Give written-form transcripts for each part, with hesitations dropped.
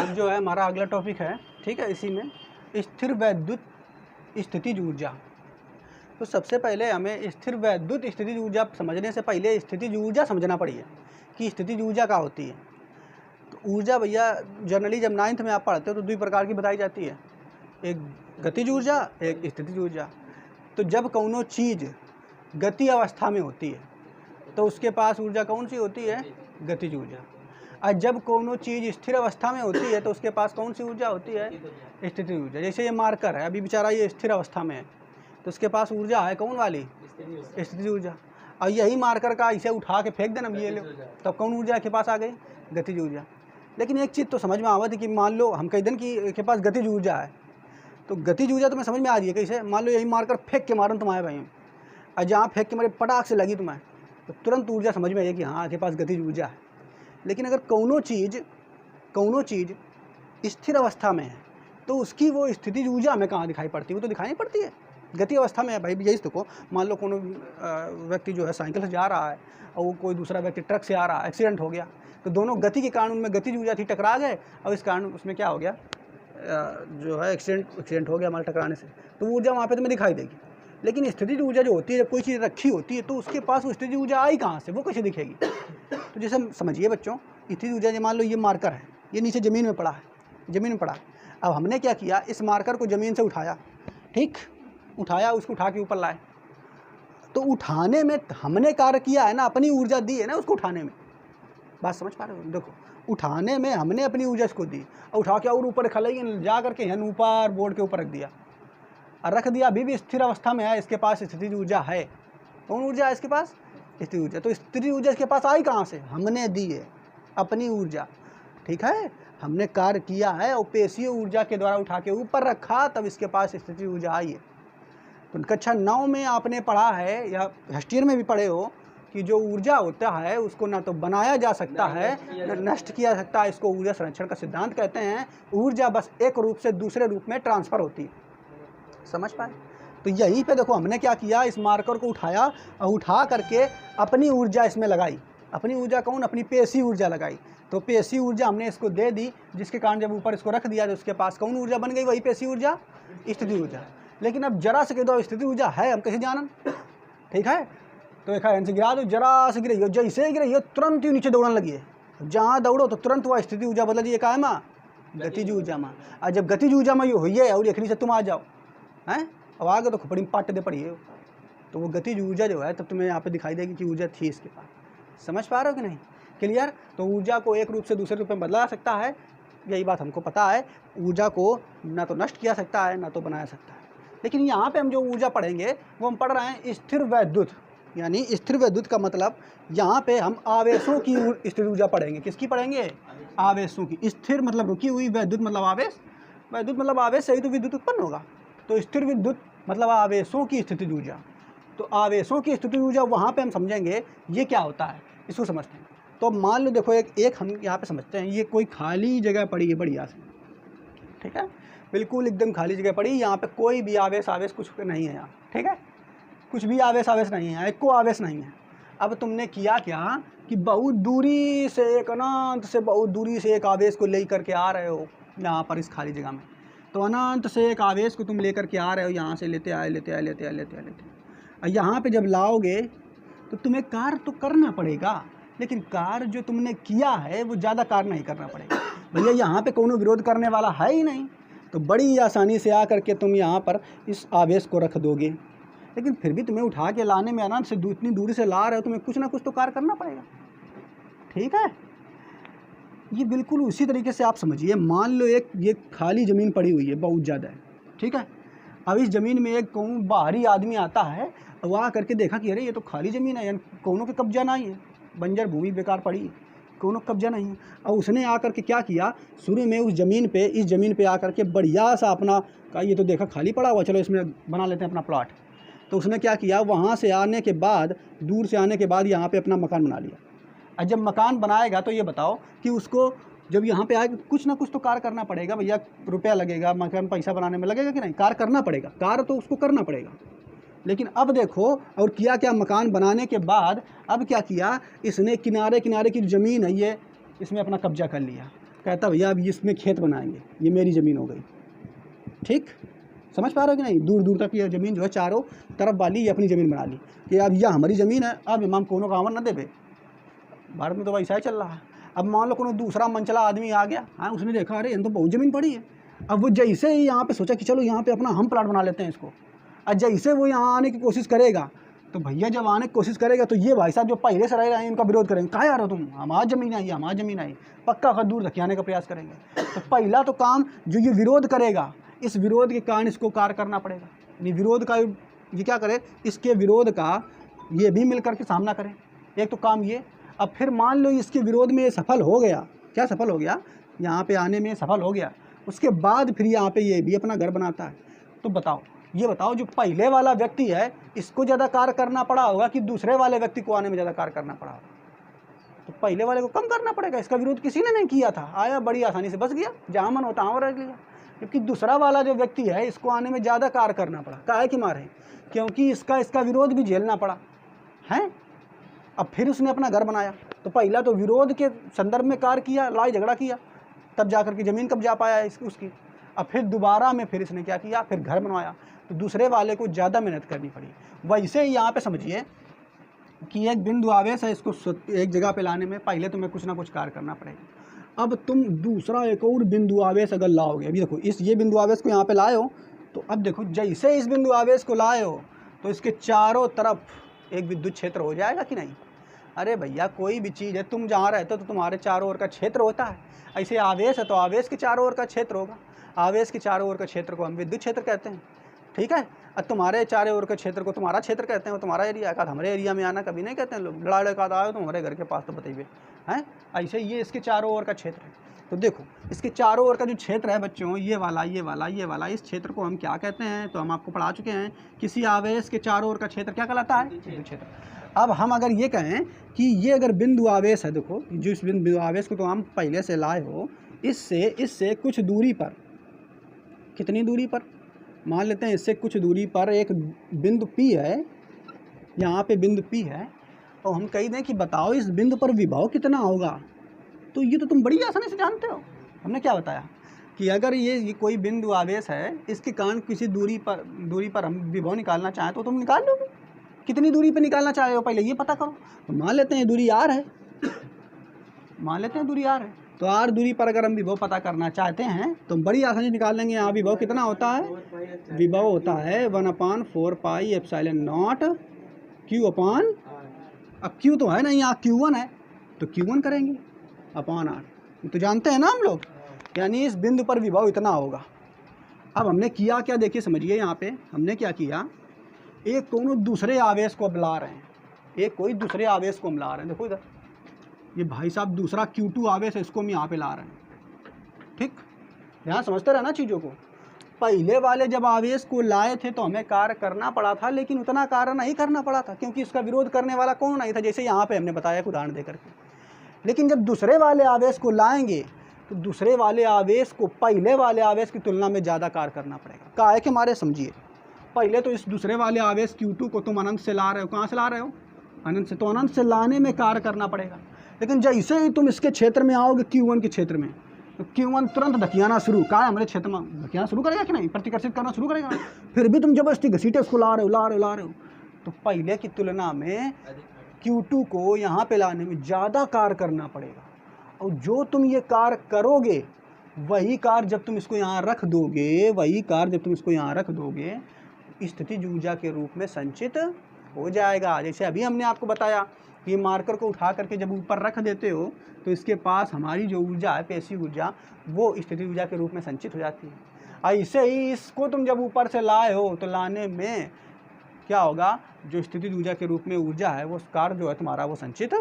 अब जो है हमारा अगला टॉपिक है, ठीक है, इसी में स्थिर वैद्युत स्थितिज ऊर्जा। तो सबसे पहले हमें स्थिर वैद्युत स्थितिज ऊर्जा समझने से पहले स्थितिज ऊर्जा समझना पड़ेगी कि स्थितिज ऊर्जा क्या होती है। तो ऊर्जा भैया जनरली जब 9th में आप पढ़ते हो तो 2 प्रकार की बताई जाती है, एक गतिज ऊर्जा, एक स्थितिज ऊर्जा। तो जब कौनो चीज़ गति अवस्था में होती है तो उसके पास ऊर्जा कौन सी होती है? गतिज ऊर्जा। और जब कोनो चीज़ स्थिर अवस्था में होती है तो उसके पास कौन सी ऊर्जा होती है? स्थितिज ऊर्जा। जैसे ये मार्कर है, अभी बेचारा ये स्थिर अवस्था में है तो उसके पास ऊर्जा है कौन वाली? स्थितिज ऊर्जा। और यही मार्कर का इसे उठा के फेंक देना, ये लो, तब कौन ऊर्जा के पास आ गई? गतिज ऊर्जा। लेकिन एक चीज़ तो समझ में आवत है कि मान लो हम कह दें कि के पास गतिज ऊर्जा है, तो गतिज ऊर्जा तुम्हें समझ में आ रही है कैसे? मान लो यही मार्कर फेंक के मारन तुम्हारे भाई, और जहाँ फेंक के मारे पटाख से लगी तुम्हें, तो तुरंत ऊर्जा समझ में आई कि हाँ के पास गतिज ऊर्जा है। लेकिन अगर कौनो चीज़ स्थिर अवस्था में है तो उसकी वो स्थितिज ऊर्जा हमें कहाँ दिखाई पड़ती है? वो तो दिखाई नहीं पड़ती है, गति अवस्था में है भाई। यही देखो, मान लो कोनो व्यक्ति जो है साइकिल से जा रहा है और वो कोई दूसरा व्यक्ति ट्रक से आ रहा है, एक्सीडेंट हो गया, तो दोनों गति के कारण उनमें गतिज ऊर्जा थी, टकरा गए और इस कारण उसमें क्या हो गया, जो है एक्सीडेंट हो गया हमारे टकराने से, तो वो ऊर्जा वहाँ पे तुम्हें दिखाई देगी। लेकिन स्थितिज ऊर्जा जो होती है, जब कोई चीज़ रखी होती है तो उसके पास वो स्थितिज ऊर्जा आई कहाँ से, वो कैसे दिखेगी? तो जैसे समझिए बच्चों, स्थितिज ऊर्जा, मान लो ये मार्कर है, ये नीचे ज़मीन में पड़ा है, ज़मीन में पड़ा है। अब हमने क्या किया, इस मार्कर को ज़मीन से उठाया, ठीक, उठाया, उसको उठा के ऊपर लाए, तो उठाने में हमने कार्य किया है ना, अपनी ऊर्जा दी है ना उसको उठाने में। बात समझ पा रहे हो? देखो, उठाने में हमने अपनी ऊर्जा इसको दी और उठा के और ऊपर खलाई, जा करके यहाँ ऊपर बोर्ड के ऊपर रख दिया, और रख दिया, अभी भी स्थिर अवस्था में है, इसके पास स्थितिज ऊर्जा है। कौन ऊर्जा है इसके पास? स्थितिज ऊर्जा। तो स्थितिज ऊर्जा इसके पास आई कहाँ से? हमने दी है अपनी ऊर्जा, ठीक है, हमने कार्य किया है और पेशीय ऊर्जा के द्वारा उठा के ऊपर रखा, तब इसके पास स्थितिज ऊर्जा आई है। तो कक्षा 9 में आपने पढ़ा है या फर्स्ट ईयर में भी पढ़े हो कि जो ऊर्जा होता है उसको ना तो बनाया जा सकता है न नष्ट किया जा सकता है। इसको ऊर्जा संरक्षण का सिद्धांत कहते हैं। ऊर्जा बस एक रूप से दूसरे रूप में ट्रांसफ़र होती है। समझ पाए? तो यहीं पे देखो हमने क्या किया, इस मार्कर को उठाया और उठा करके अपनी ऊर्जा इसमें लगाई। अपनी ऊर्जा कौन? अपनी पेशी ऊर्जा लगाई। तो पेशी ऊर्जा हमने इसको दे दी, जिसके कारण जब ऊपर इसको रख दिया तो उसके पास कौन ऊर्जा बन गई? वही पेशी ऊर्जा, स्थितिज ऊर्जा। लेकिन अब जरा से कह दो स्थितिज ऊर्जा है, हम कैसे जानन? ठीक है, तो एक है गिरा दो, जरा से गिरी हो, जैसे गिरी हो तुरंत ही नीचे दौड़ने लगी है। जहाँ दौड़ो तो तुरंत वह स्थितिज ऊर्जा बदल जाइए, का है माँ? गतिज ऊर्जा माँ। और जब गतिज ऊर्जा में ये हुई है और एखनी से तुम आ जाओ हैं, अब आगे तो खोपड़ी में पाट दे पड़ी है, तो वो गतिज ऊर्जा जो है तब तुम्हें यहाँ पे दिखाई देगी कि ऊर्जा थी इसके पास। समझ पा रहे हो कि नहीं? क्लियर? तो ऊर्जा को एक रूप से दूसरे रूप में बदला सकता है, यही बात हमको पता है। ऊर्जा को ना तो नष्ट किया सकता है ना तो बनाया सकता है। लेकिन यहाँ पे हम जो ऊर्जा पढ़ेंगे वो हम पढ़ रहे हैं स्थिर वैद्युत। यानी स्थिर वैद्युत का मतलब यहाँ पे हम आवेशों की स्थिर ऊर्जा पढ़ेंगे। किसकी पढ़ेंगे? आवेशों की। स्थिर मतलब रुकी हुई, वैद्युत मतलब आवेश, वैद्युत मतलब आवेश से ही तो विद्युत उत्पन्न होगा। तो स्थिर विद्युत मतलब आवेशों की स्थितिज ऊर्जा। तो आवेशों की स्थितिज ऊर्जा वहाँ पे हम समझेंगे ये क्या होता है, इसको समझते हैं। तो मान लो देखो, एक हम यहाँ पे समझते हैं, ये कोई खाली जगह पड़ी है बढ़िया से, ठीक है, बिल्कुल एकदम खाली जगह पड़ी, यहाँ पे कोई भी आवेश कुछ नहीं है यहाँ, ठीक है, कुछ भी आवेश नहीं है, एक को आवेश नहीं है। अब तुमने किया क्या कि बहुत दूरी से, एक अनंत से बहुत दूरी से एक आवेश को ले करके आ रहे हो यहाँ पर इस खाली जगह में। तो अनंत से एक आवेश को तुम लेकर के आ रहे हो, यहाँ से लेते आए और यहाँ पे जब लाओगे तो तुम्हें कार्य तो करना पड़ेगा, लेकिन कार्य जो तुमने किया है वो ज़्यादा कार्य नहीं करना पड़ेगा। भैया यहाँ पे कोनो विरोध करने वाला है ही नहीं, तो बड़ी आसानी से आकर के तुम यहाँ पर इस आवेश को रख दोगे। लेकिन फिर भी तुम्हें उठा के लाने में अनंत से इतनी दूरी से ला रहे हो, तुम्हें कुछ ना कुछ तो कार्य करना पड़ेगा, ठीक है। ये बिल्कुल उसी तरीके से आप समझिए, मान लो एक ये खाली ज़मीन पड़ी हुई है, बहुत ज़्यादा है, ठीक है। अब इस ज़मीन में एक कौन बाहरी आदमी आता है, वो आ करके देखा कि अरे ये तो खाली ज़मीन है, यानी कौनों के कब्जा नहीं है, बंजर भूमि बेकार पड़ी है, कौनों कब्जा नहीं है। और उसने आकर के क्या किया, शुरू में उस ज़मीन पे, इस ज़मीन पे आकर के बढ़िया सा अपना का, ये तो देखा खाली पड़ा हुआ, चलो इसमें बना लेते हैं अपना प्लॉट। तो उसने क्या किया, वहाँ से आने के बाद, दूर से आने के बाद यहाँ पे अपना मकान बना लिया। और जब मकान बनाएगा तो ये बताओ कि उसको जब यहाँ पे आएगा कुछ ना कुछ तो कार्य करना पड़ेगा। भैया रुपया लगेगा, मकान पैसा बनाने में लगेगा कि नहीं? कार्य करना पड़ेगा, कार्य तो उसको करना पड़ेगा। लेकिन अब देखो, और किया क्या, मकान बनाने के बाद अब क्या किया, इसने किनारे किनारे की ज़मीन है ये, इसमें अपना कब्जा कर लिया। कहता भैया अब इसमें खेत बनाएंगे, ये मेरी ज़मीन हो गई। ठीक, समझ पा रहे हो कि नहीं? दूर दूर तक ये ज़मीन जो है चारों तरफ वाली ये अपनी ज़मीन बना ली कि अब यह हमारी ज़मीन है, अब इमाम कोनो का अमर न देवे। भारत में तो वैसा ही चल रहा है। अब मान लो कोई दूसरा मनचला आदमी आ गया, हाँ, उसने देखा अरे इन तो बहुत ज़मीन पड़ी है, अब वो जैसे ही यहाँ पे सोचा कि चलो यहाँ पे अपना हम प्लाट बना लेते हैं इसको, और जैसे वो यहाँ आने की कोशिश करेगा तो भैया जब आने की कोशिश करेगा तो ये भाई साहब जो पहले से रह रहे हैं इनका विरोध करेंगे, कहाँ आ रहे हो तुम, हमारी ज़मीन आई, हमारी ज़मीन आई, पक्का का दूर धकियाने का प्रयास करेंगे। तो पहला तो काम जो ये विरोध करेगा, इस विरोध के कारण इसको कार्य करना पड़ेगा। यानी विरोध का ये क्या करे, इसके विरोध का ये भी मिल करके सामना करें। एक तो काम ये। अब फिर मान लो इसके विरोध में ये सफल हो गया, क्या सफल हो गया, यहाँ पे आने में सफल हो गया, उसके बाद फिर यहाँ पे ये भी अपना घर बनाता है। तो बताओ, ये बताओ जो पहले वाला व्यक्ति है इसको ज़्यादा कार्य करना पड़ा होगा कि दूसरे वाले व्यक्ति को आने में ज़्यादा कार्य करना पड़ा होगा? तो पहले वाले को कम करना पड़ेगा। इसका विरोध किसी ने नहीं किया था, आया बड़ी आसानी से बस गया, जहाँ मन होता वहाँ रह लिया। जबकि दूसरा वाला जो व्यक्ति है इसको आने में ज़्यादा कार्य करना पड़ा, काहे कि मारे, क्योंकि इसका विरोध भी झेलना पड़ा है। अब फिर उसने अपना घर बनाया, तो पहला तो विरोध के संदर्भ में कार्य किया, लड़ाई झगड़ा किया, तब जाकर के ज़मीन कब जा पाया उसकी। अब फिर दोबारा में फिर इसने क्या किया, फिर घर बनवाया। तो दूसरे वाले को ज़्यादा मेहनत करनी पड़ी। वैसे ही यहाँ पे समझिए कि एक बिंदु आवेश है, इसको एक जगह पे लाने में पहले तुम्हें कुछ ना कुछ कार्य करना पड़ेगा। अब तुम दूसरा एक और बिंदु आवेश अगर लाओगे, अभी देखो ये बिंदु आवेश को यहाँ पे लाए हो, तो अब देखो जैसे इस बिंदु आवेश को लाए हो तो इसके चारों तरफ एक विद्युत क्षेत्र हो जाएगा कि नहीं। अरे भैया कोई भी चीज़ है, तुम जहाँ रहते हो तो तुम्हारे चारों ओर का क्षेत्र होता है, ऐसे आवेश है तो आवेश के चारों ओर का क्षेत्र होगा। आवेश के चारों ओर का क्षेत्र को हम विद्युत क्षेत्र कहते हैं, ठीक है। अब तुम्हारे चारों ओर के क्षेत्र को तुम्हारा क्षेत्र कहते हैं, वो तुम्हारा एरिया का, हमारे एरिया में आना कभी नहीं कहते हैं लोग, लड़ाई का आए तो हमारे घर के पास तो बताइए हैं। ऐसे ये इसके चारों ओर का क्षेत्र है। तो देखो इसके चारों ओर का जो क्षेत्र है बच्चों, ये वाला ये वाला ये वाला, इस क्षेत्र को हम क्या कहते हैं, तो हम आपको पढ़ा चुके हैं। किसी आवेश के चारों ओर का क्षेत्र क्या कहलाता है, विद्युत क्षेत्र। अब हम अगर ये कहें कि ये अगर बिंदु आवेश है, देखो जो इस बिंदु आवेश को तो हम पहले से लाए हो, इससे कुछ दूरी पर, कितनी दूरी पर, मान लेते हैं इससे कुछ दूरी पर एक बिंदु P है, यहाँ पे बिंदु P है, और हम कह दें कि बताओ इस बिंदु पर विभव कितना होगा। तो ये तो तुम बड़ी आसानी से जानते हो। हमने क्या बताया कि अगर ये कोई बिंदु आवेश है, इसके कारण किसी दूरी पर हम विभव निकालना चाहें तो तुम निकाल लोगे। कितनी दूरी पर निकालना चाहे हो पहले ये पता करो। तो मान लेते हैं दूरी R है, मान लेते हैं दूरी R है, तो R दूरी पर अगर हम विभव पता करना चाहते हैं तो बड़ी आसानी से निकाल लेंगे। यहाँ विभव कितना होता है, विभव होता है 1/4 पाई एप्सिलॉन नॉट Q अपान, अब Q तो है ना, यहाँ Q1 है तो Q1 करेंगे अपान R, तो जानते हैं ना हम लोग, यानी इस बिंदु पर विभव इतना होगा। अब हमने किया क्या, देखिए समझिए, यहाँ पे हमने क्या किया, एक दोनों दूसरे आवेश को बुला रहे हैं, एक कोई दूसरे आवेश को हम ला रहे हैं। देखो इधर ये भाई साहब दूसरा Q2 आवेश है, इसको हम यहाँ पे ला रहे हैं, ठीक। यहाँ समझते रहना चीज़ों को। पहले वाले जब आवेश को लाए थे तो हमें कार्य करना पड़ा था, लेकिन उतना कार्य नहीं करना पड़ा था क्योंकि इसका विरोध करने वाला कौन नहीं था, जैसे यहाँ पे हमने बताया एक उदाहरण देकर के। लेकिन जब दूसरे वाले आवेश को लाएंगे तो दूसरे वाले आवेश को पहले वाले आवेश की तुलना में ज़्यादा कार्य करना पड़ेगा। काहे के मारे समझिए, पहले तो इस दूसरे वाले आवेश Q2 को तुम अनंत से ला रहे हो, कहाँ से ला रहे हो, अनंत से, तो अनंत से लाने में कार्य करना पड़ेगा। लेकिन जैसे ही तुम इसके क्षेत्र में आओगे Q1 के क्षेत्र में, तो Q1 तुरंत धकियाना शुरू, कहाँ है हमारे क्षेत्र में धकियाना शुरू करेगा कि नहीं, प्रतिकर्षित करना शुरू करेगा। फिर भी तुम जबरदस्ती घसीटे उसको ला रहे हो, तो पहले की तुलना में Q2 को यहाँ पे लाने में ज़्यादा कार्य करना पड़ेगा। और जो तुम ये कार्य करोगे वही कार्य जब तुम इसको यहाँ रख दोगे, स्थितिज ऊर्जा के रूप में संचित हो जाएगा। जैसे अभी हमने आपको बताया कि मार्कर को उठा करके जब ऊपर रख देते हो तो इसके पास हमारी जो ऊर्जा है, पेशी ऊर्जा, वो स्थितिज ऊर्जा के रूप में संचित हो जाती है। ऐसे ही इसको तुम जब ऊपर से लाए हो तो लाने में क्या होगा, जो स्थितिज ऊर्जा के रूप में ऊर्जा है वो कार्य जो है तुम्हारा वो संचित हो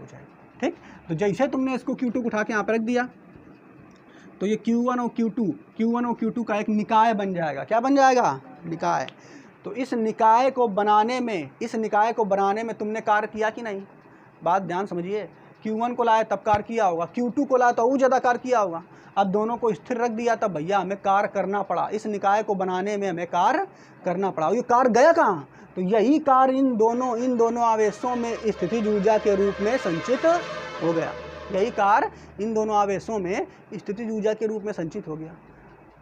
जाएगा, ठीक। तो जैसे तुमने इसको Q2 को उठा के यहाँ पर रख दिया तो ये Q1 और Q2 का एक निकाय बन जाएगा। क्या बन जाएगा, निकाय। तो इस निकाय को बनाने में तुमने कार्य किया कि नहीं, बात ध्यान समझिए। Q1 को लाया तब कार्य किया होगा, Q2 को लाया तो और ज़्यादा कार्य किया होगा। अब दोनों को स्थिर रख दिया तब भैया हमें कार्य करना पड़ा, इस निकाय को बनाने में हमें कार्य करना पड़ा। ये कार्य गया कहाँ, तो यही कार्य इन दोनों आवेशों में स्थितिज ऊर्जा के रूप में संचित हो गया। यही कार्य इन दोनों आवेशों में स्थितिज ऊर्जा के रूप में संचित हो गया।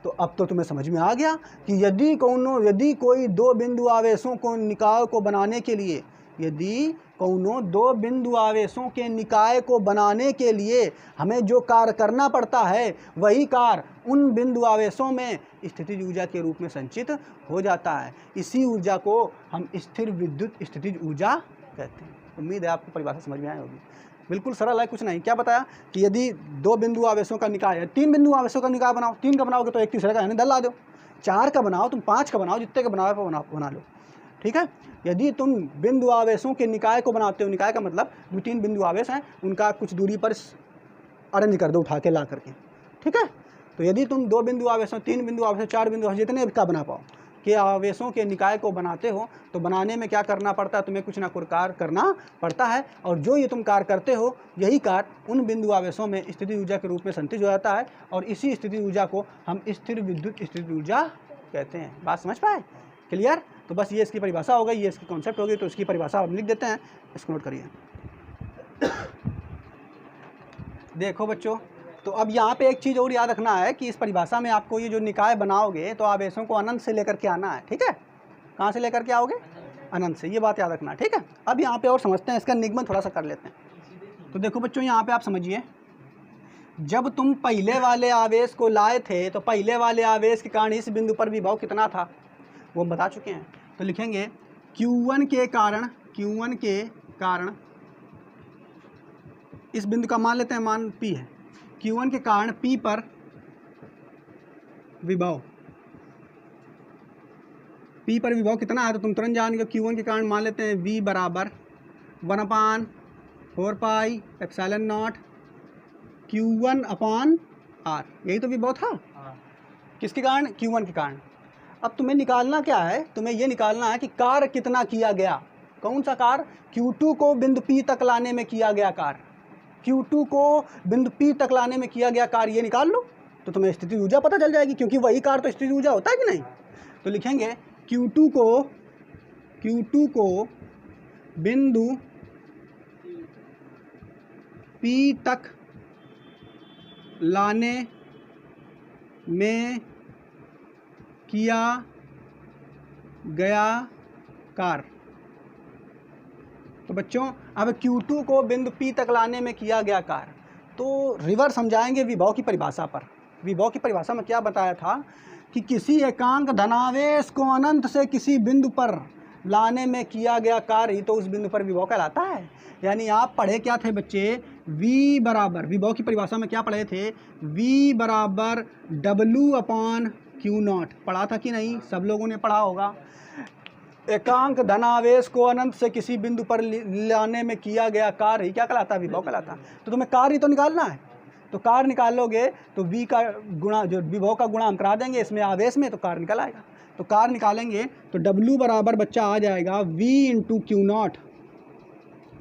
तो अब तो तुम्हें समझ में आ गया कि यदि कोई दो बिंदु आवेशों को निकाय को बनाने के लिए, यदि कौनो दो बिंदु आवेशों के निकाय को बनाने के लिए हमें जो कार्य करना पड़ता है, वही कार्य उन बिंदु आवेशों में स्थितिज ऊर्जा के रूप में संचित हो जाता है। इसी ऊर्जा को हम स्थिर विद्युत स्थितिज ऊर्जा कहते हैं। उम्मीद है आपको परिभाषा समझ में आई होगी। बिल्कुल सरल है, कुछ नहीं। क्या बताया कि यदि दो बिंदु आवेशों का निकाय है, 3 बिंदु आवेशों का निकाय बनाओ, 3 का बनाओगे तो एक तीसरे का यानी दल ला दो, 4 का बनाओ, तुम 5 का बनाओ, जितने का बनाओ बना लो, ठीक है। यदि तुम बिंदु आवेशों के निकाय को बनाते हो, निकाय का मतलब 2-3 बिंदु आवेश हैं, उनका कुछ दूरी पर अरेंज कर दो उठा के ला करके, ठीक है। तो यदि तुम 2 बिंदु आवेशों, 3 बिंदु आवेशों, 4 बिंदु आवेश, जितने का बना पाओ के आवेशों के निकाय को बनाते हो, तो बनाने में क्या करना पड़ता है, तुम्हें कुछ ना कुछ कार्य करना पड़ता है। और जो ये तुम कार्य करते हो, यही कार्य उन बिंदु आवेशों में स्थितिज ऊर्जा के रूप में संचित हो जाता है, और इसी स्थितिज ऊर्जा को हम स्थिर विद्युत स्थितिज ऊर्जा कहते हैं। बात समझ पाए? क्लियर? तो बस ये इसकी परिभाषा हो गई, ये इसकी कॉन्सेप्ट हो गई। तो इसकी परिभाषा हम लिख देते हैं, इसको नोट करिए। देखो बच्चों, तो अब यहाँ पे एक चीज़ और याद रखना है कि इस परिभाषा में आपको ये जो निकाय बनाओगे तो आवेशों को अनंत से लेकर के आना है, ठीक है। कहाँ से लेकर के आओगे? अनंत से, ये बात याद रखना है, ठीक है। अब यहाँ पे और समझते हैं, इसका निगमन थोड़ा सा कर लेते हैं। तो देखो बच्चों, यहाँ पे आप समझिए, जब तुम पहले वाले आवेश को लाए थे तो पहले वाले आवेश के कारण इस बिंदु पर विभव कितना था वो हम बता चुके हैं। तो लिखेंगे Q1 के कारण इस बिंदु का मान लेते हैं, मान P है। Q1 के कारण P पर विभव कितना है, तो तुम तुरंत जान गए। Q1 के कारण मान लेते हैं V बराबर 1/4πε0 Q1/R, यही तो विभव था। किसके कारण? Q1 के कारण। अब तुम्हें निकालना क्या है, तुम्हें ये निकालना है कि कार्य कितना किया गया। कौन सा कार्य? Q2 को बिंदु P तक लाने में किया गया कार्य, Q2 को बिंदु P तक लाने में किया गया कार्य, ये निकाल लो तो तुम्हें स्थितिज ऊर्जा पता चल जाएगी, क्योंकि वही कार्य तो स्थितिज ऊर्जा होता है कि नहीं। तो लिखेंगे Q2 को बिंदु P तक लाने में किया गया कार्य। तो बच्चों, अब Q2 को बिंदु P तक लाने में किया गया कार्य, तो रिवर्स समझाएंगे विभव की परिभाषा पर। विभव की परिभाषा में क्या बताया था कि किसी एकांक धनावेश को अनंत से किसी बिंदु पर लाने में किया गया कार्य ही तो उस बिंदु पर विभव कहलाता है। यानी आप पढ़े क्या थे बच्चे? V बराबर, विभव की परिभाषा में क्या पढ़े थे? V बराबर W/Q0, पढ़ा था कि नहीं? सब लोगों ने पढ़ा होगा। एकांक धनावेश को अनंत से किसी बिंदु पर लाने में किया गया कार्य ही क्या कहलाता है? विभव कहलाता है। तो तुम्हें कार्य ही तो निकालना है, तो कार्य निकाल लोगे तो V का गुणा, जो विभव का गुणा हम करा देंगे इसमें आवेश में, तो कार्य निकल आएगा। तो कार्य निकालेंगे तो W बराबर बच्चा आ जाएगा V × Q0।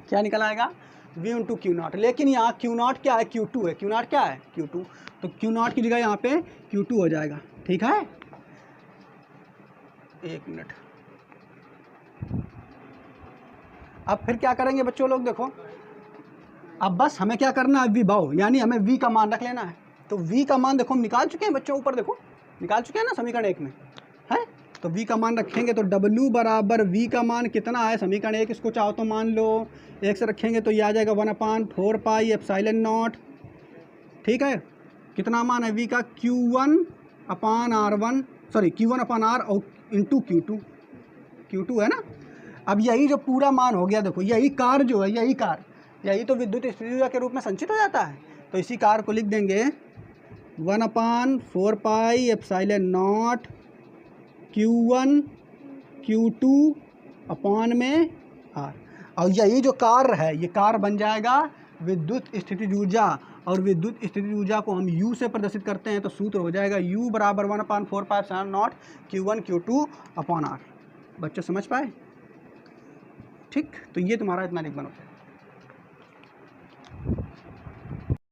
क्या निकल आएगा? V × Q0। लेकिन यहाँ Q0 क्या है? Q2 है। Q0 क्या है? Q2। तो Q0 की जगह यहाँ पे Q2 हो जाएगा, ठीक है। एक मिनट, अब फिर क्या करेंगे बच्चों लोग? देखो, अब बस हमें क्या करना है? विभव, यानी हमें V का मान रख लेना है। तो V का मान देखो हम निकाल चुके हैं बच्चों, ऊपर देखो निकाल चुके हैं ना समीकरण 1 में, है। तो V का मान रखेंगे तो W बराबर V का मान कितना है समीकरण 1, इसको चाहो तो मान लो 1 से रखेंगे तो ये आ जाएगा 1/4πε0, ठीक है। कितना मान है V का? Q1/R1, सॉरी Q1/R और इंटू Q2 है ना। अब यही जो पूरा मान हो गया, देखो यही कार्य जो है, यही तो विद्युत स्थितिज ऊर्जा के रूप में संचित हो जाता है। तो इसी कार्य को लिख देंगे 1/4πε0 Q1 Q2/R। और यही जो कार्य है, ये कार्य बन जाएगा विद्युत स्थितिज ऊर्जा, और विद्युत स्थितिज ऊर्जा को हम U से प्रदर्शित करते हैं तो सूत्र हो जाएगा U बराबर 1/4πε0 Q1 Q2/R। बच्चे समझ पाए? ठीक, तो ये तुम्हारा इतना निगमन होता है।